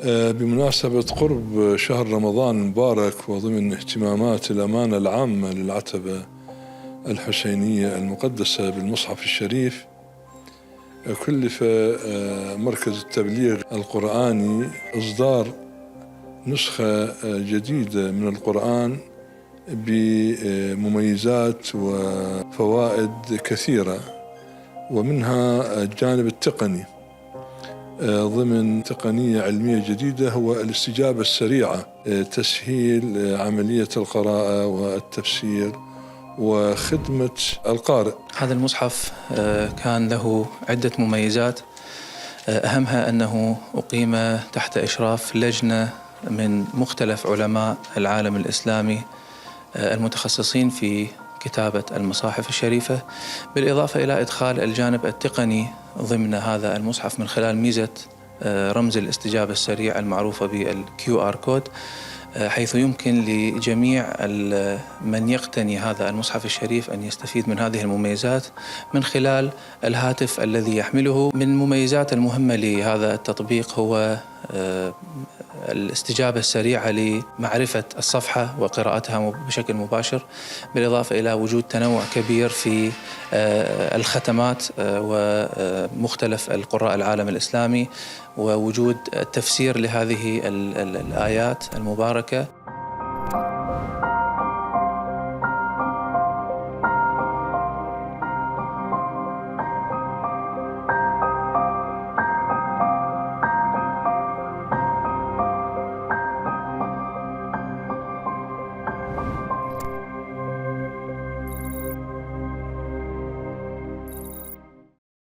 بمناسبة قرب شهر رمضان المبارك وضمن اهتمامات الأمانة العامة للعتبة الحسينية المقدسة بالمصحف الشريف، كلف مركز التبليغ القرآني إصدار نسخة جديدة من القرآن بمميزات وفوائد كثيرة، ومنها الجانب التقني ضمن تقنية علمية جديدة هو الاستجابة السريعة، تسهيل عملية القراءة والتفسير وخدمة القارئ. هذا المصحف كان له عدة مميزات، أهمها أنه أقيم تحت إشراف لجنة من مختلف علماء العالم الإسلامي المتخصصين في كتابة المصاحف الشريفة، بالإضافة إلى إدخال الجانب التقني ضمن هذا المصحف من خلال ميزة رمز الاستجابة السريع المعروفة بالQR كود، حيث يمكن لجميع من يقتني هذا المصحف الشريف أن يستفيد من هذه المميزات من خلال الهاتف الذي يحمله. من المميزات المهمة لهذا التطبيق هو الاستجابة السريعة لمعرفة الصفحة وقراءتها بشكل مباشر، بالإضافة إلى وجود تنوع كبير في الختمات ومختلف القراء العالم الإسلامي، ووجود تفسير لهذه الآيات المباركة.